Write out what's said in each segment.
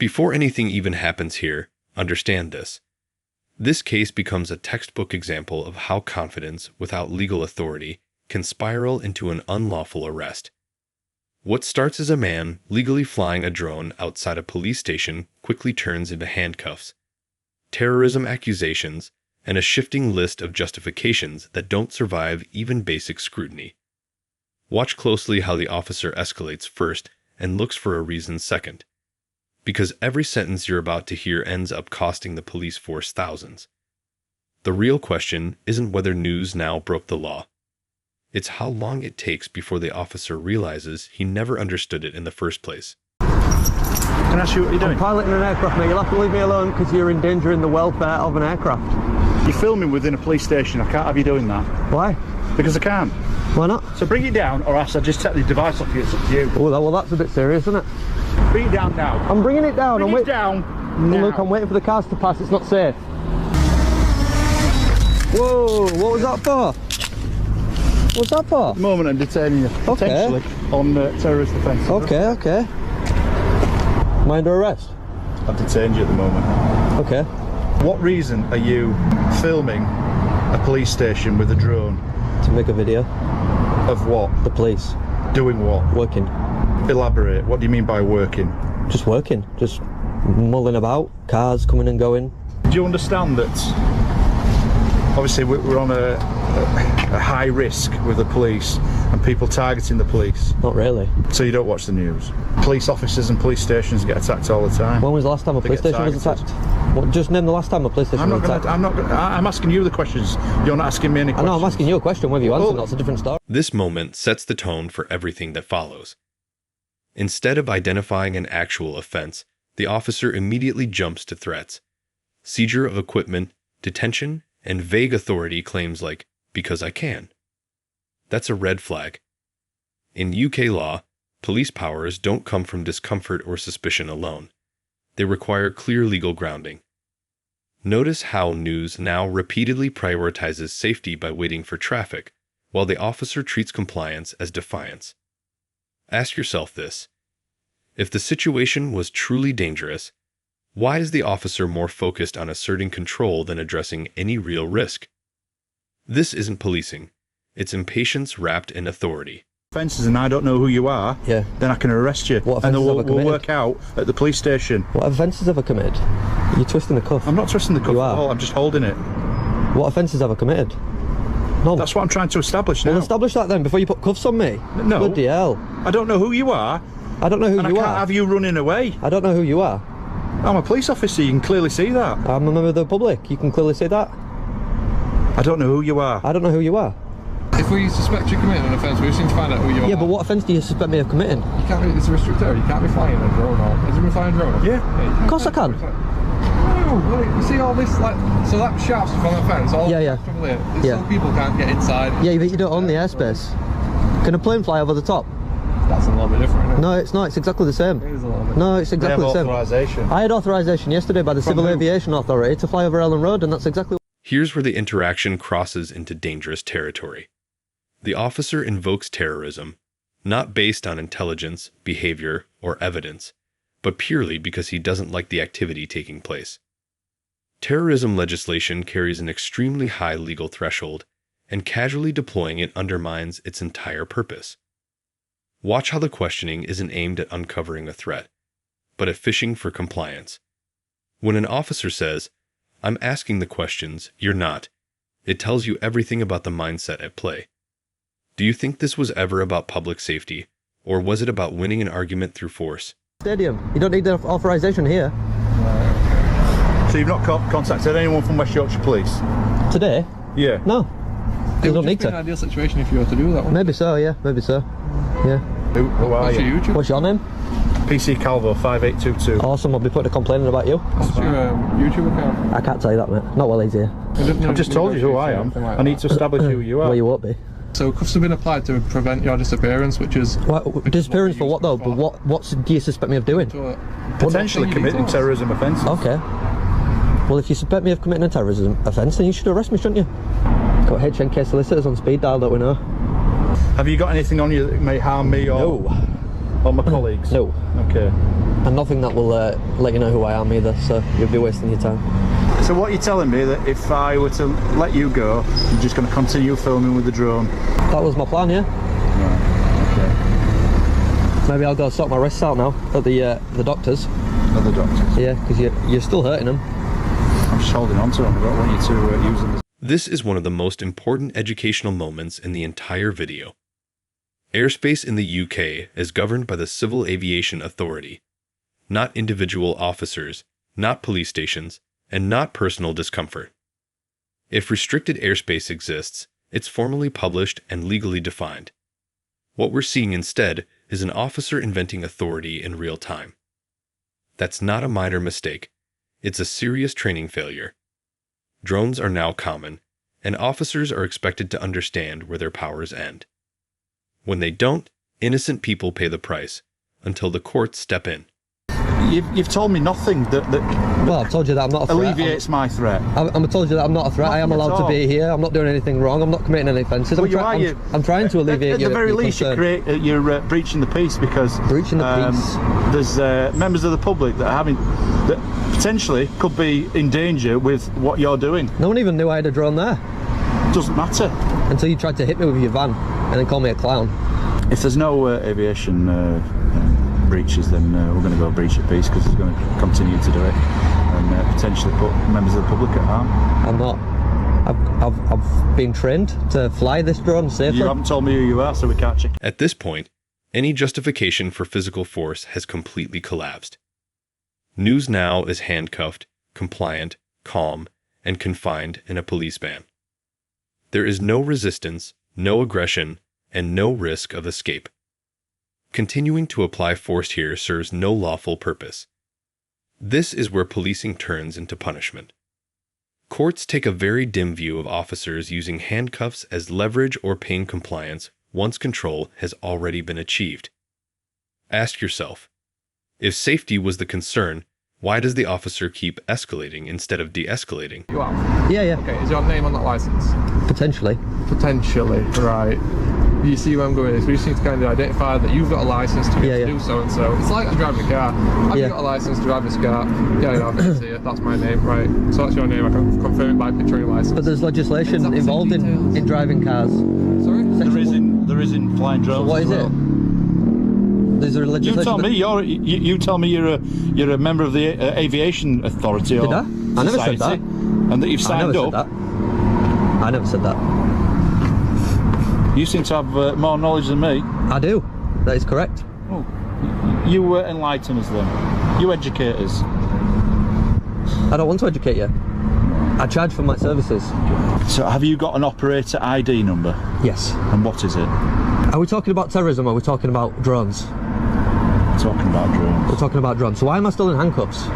Before anything even happens here, understand this. This case becomes a textbook example of how confidence without legal authority can spiral into an unlawful arrest. What starts as a man legally flying a drone outside a police station quickly turns into handcuffs, terrorism accusations, and a shifting list of justifications that don't survive even basic scrutiny. Watch closely how the officer escalates first and looks for a reason second. Because every sentence you're about to hear ends up costing the police force thousands. The real question isn't whether news now broke the law. It's how long it takes before the officer realizes he never understood it in the first place. Can I ask you what you're doing? I'm piloting an aircraft, mate. You'll have to leave me alone because you're endangering the welfare of an aircraft. You're filming within a police station. I can't have you doing that. Why? Because I can't. Why not? So bring it down, or else I just take the device off you. It's up to you. Oh, well, that's a bit serious, isn't it? Bring it down now. I'm bringing it down. Bring it down now. Look, I'm waiting for the cars to pass. It's not safe. Whoa, what was that for? What's that for? At the moment I'm detaining you, potentially, on terrorist offences. Okay, okay. Am I under arrest? I've detained you at the moment. Okay. What reason are you filming a police station with a drone? To make a video. Of what? The police. Doing what? Working. Elaborate. What do you mean by working? Just working. Just mulling about. Cars coming and going. Do you understand that obviously we're on a high risk with the police and people targeting the police? Not really. So you don't watch the news? Police officers and police stations get attacked all the time. When was the last time a police station was attacked? What, just name the last time a police station was attacked. I'm asking you the questions. You're not asking me any questions. I know, I'm asking you a question. Whether you answer, that's a different story. This moment sets the tone for everything that follows. Instead of identifying an actual offense, the officer immediately jumps to threats. Seizure of equipment, detention, and vague authority claims like, because I can. That's a red flag. In UK law, police powers don't come from discomfort or suspicion alone. They require clear legal grounding. Notice how news now repeatedly prioritizes safety by waiting for traffic, while the officer treats compliance as defiance. Ask yourself this. If the situation was truly dangerous, why is the officer more focused on asserting control than addressing any real risk? This isn't policing. It's impatience wrapped in authority. Offences and I don't know who you are, yeah, then I can arrest you. What and then offences we'll work out at the police station. What offences have I committed? You're twisting the cuff. I'm not twisting the cuff at all, I'm just holding it. What offences have I committed? None. That's what I'm trying to establish now. Well, establish that then before you put cuffs on me. No. Bloody hell. I don't know who you are. I don't know who you are. And I can't have you running away. I don't know who you are. I'm a police officer, you can clearly see that. I'm a member of the public, you can clearly see that. I don't know who you are. I don't know who you are. If we suspect you committing an offence, we just need to find out who you are. Yeah, but what offence do you suspect me of committing? You can't be, it's a restricted area, you can't be flying a drone or... Has he been flying a drone? Yeah. Of course I can. No, you see all this, like, so that sharp stuff on the fence, all yeah. So people can't get inside. Yeah, but you don't own the airspace. Can a plane fly over the top? That's a little bit different, isn't it? No, it's not, it's exactly the same. It is a little bit. No, it's exactly the same. Authorisation. I had authorisation yesterday by the Civil Aviation Authority to fly over Ellen Road, and that's exactly what... Here's where the interaction crosses into dangerous territory. The officer invokes terrorism, not based on intelligence, behavior, or evidence, but purely because he doesn't like the activity taking place. Terrorism legislation carries an extremely high legal threshold, and casually deploying it undermines its entire purpose. Watch how the questioning isn't aimed at uncovering a threat, but at fishing for compliance. When an officer says, "I'm asking the questions, you're not," it tells you everything about the mindset at play. Do you think this was ever about public safety, or was it about winning an argument through force? Stadium. You don't need the authorisation here. So you've not contacted anyone from West Yorkshire Police? Today? Yeah. No. You don't need to. It would be an ideal situation if you were to do that one. Maybe so, yeah. Maybe so. Yeah. Who are you? YouTube? What's your name? PC Calvo 5822. Awesome, I'll be putting a complaint about you. What's your YouTube account? I can't tell you that, mate. Not while he's here. I've just told you who I am. I need to establish who you are. Well, you won't be. So cuffs have been applied to prevent your disappearance, which is... Disappearance for what though? But what do you suspect me of doing? Potentially committing terrorism offences. Okay. Well, if you suspect me of committing a terrorism offence, then you should arrest me, shouldn't you? Got H&K Solicitors on speed dial, don't we know? Have you got anything on you that may harm me or my colleagues? No. Okay. And nothing that will let you know who I am either, so you'll be wasting your time. So what you're telling me, that if I were to let you go, you're just going to continue filming with the drone? That was my plan, yeah. Right, Maybe I'll go sort my wrists out now at the doctors. okay. Other doctors? Yeah, because you're still hurting them. I'm just holding on to them. I don't want you to use them. This is one of the most important educational moments in the entire video. Airspace in the UK is governed by the Civil Aviation Authority, not individual officers, not police stations, and not personal discomfort. If restricted airspace exists, it's formally published and legally defined. What we're seeing instead is an officer inventing authority in real time. That's not a minor mistake. It's a serious training failure. Drones are now common, and officers are expected to understand where their powers end. When they don't, innocent people pay the price, until the courts step in. You've told me nothing that Well, I've told you that I'm not a threat. alleviates my threat. I'm told you that I'm not a threat. I am Nothing at allowed to all. be here. I'm not doing anything wrong. I'm not committing any offences. Well, I'm trying to alleviate At your the very your least, concern. you're breaching the peace, because Breaching the peace. There's members of the public that potentially could be in danger with what you're doing. No one even knew I had a drone there Doesn't matter. until you tried to hit me with your van and then call me a clown. If there's no aviation breaches, then we're going to go breach of peace, because it's going to continue to do it and potentially put members of the public at harm. I'm not. I've been trained to fly this drone safely. You haven't told me who you are, so we can't check. At this point, any justification for physical force has completely collapsed. News now is handcuffed, compliant, calm, and confined in a police van. There is no resistance, no aggression, and no risk of escape. Continuing to apply force here serves no lawful purpose. This is where policing turns into punishment. Courts take a very dim view of officers using handcuffs as leverage or pain compliance once control has already been achieved. Ask yourself, if safety was the concern, why does the officer keep escalating instead of de-escalating? You are? Yeah. Okay, is your name on that licence? Potentially. Potentially, right. You see where I'm going with this. We just need to kind of identify that you've got a licence to do so and so. It's like I'm driving a car. Have you got a licence to drive this car? Yeah, I can see it. That's my name, right. So that's your name. I can confirm it by picture of your licence. But there's legislation involved in driving cars. Sorry? There is in flying drones. So what is it? There's a legislation. You tell me you're a member of the Aviation Authority. Did or I? I never said society, that. And that you've signed up. I never said that. You seem to have more knowledge than me. I do. That is correct. Oh, you enlighten us then. You educate us. I don't want to educate you. I charge for my services. So have you got an operator ID number? Yes. And what is it? Are we talking about terrorism or are we talking about drones? Talking about drones. We're talking about drones. So why am I still in handcuffs?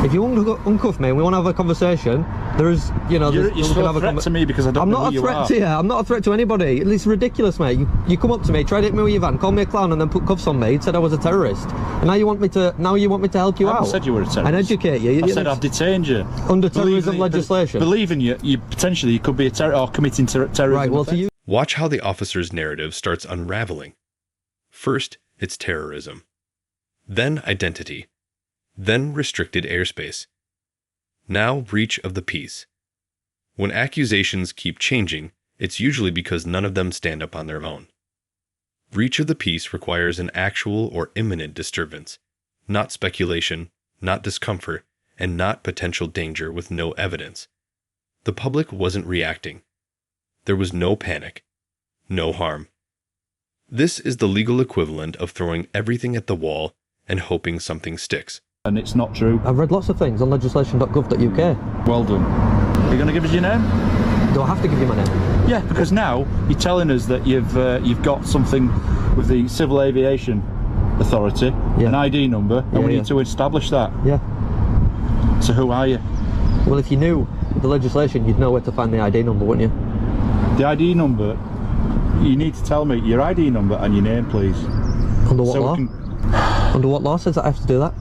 If you want to uncuff me and we want to have a conversation, there is, you know... You're still a threat to me because I don't know who you are. I'm not a threat to you. I'm not a threat to anybody. It's ridiculous, mate. You come up to me, tried to hit me with your van, called me a clown and then put cuffs on me, said I was a terrorist. And now you want me to help you I out? haven't said you were a terrorist. And educate you. I said I've detained you. Under terrorism legislation. Believing you potentially you could be a terrorist or committing terrorism. Right, well, to you... Watch how the officer's narrative starts unraveling. First, it's terrorism. Then identity. Then restricted airspace. Now breach of the peace. When accusations keep changing, it's usually because none of them stand up on their own. Breach of the peace requires an actual or imminent disturbance, not speculation, not discomfort, and not potential danger with no evidence. The public wasn't reacting. There was no panic, no harm. This is the legal equivalent of throwing everything at the wall and hoping something sticks. And it's not true. I've read lots of things on legislation.gov.uk. Well done. Are you going to give us your name? Do I have to give you my name? Yeah, because now you're telling us that you've got something with the Civil Aviation Authority, an ID number, and we need to establish that. Yeah. So who are you? Well, if you knew the legislation, you'd know where to find the ID number, wouldn't you? The ID number, you need to tell me your ID number and your name, please. Under what law? Under what law says that I have to do that?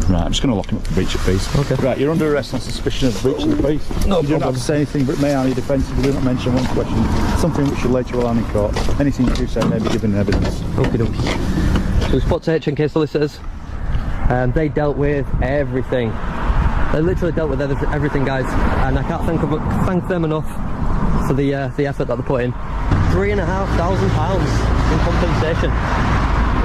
Right, I'm just going to lock him up for breach of peace. Okay. Right, you're under arrest on suspicion of breach of the peace. No, you don't have to say anything but may only defensively do not mention one question, something which you later will on in court. Anything you do say may be given evidence. Okay, dokie. So we spoke to H&K Solicitors. They dealt with everything. They literally dealt with everything, guys, and I can't thank them enough for the effort that they put in. £3,500 in compensation,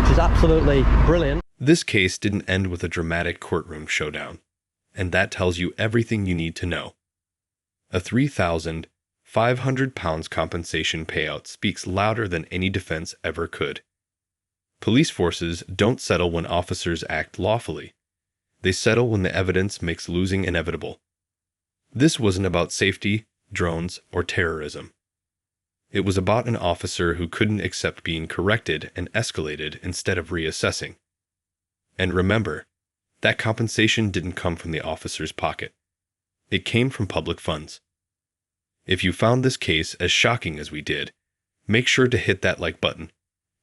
which is absolutely brilliant. This case didn't end with a dramatic courtroom showdown, and that tells you everything you need to know. A £3,500 compensation payout speaks louder than any defense ever could. Police forces don't settle when officers act lawfully. They settle when the evidence makes losing inevitable. This wasn't about safety, drones, or terrorism. It was about an officer who couldn't accept being corrected and escalated instead of reassessing. And remember, that compensation didn't come from the officer's pocket. It came from public funds. If you found this case as shocking as we did, make sure to hit that like button.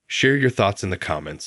Share your thoughts in the comments,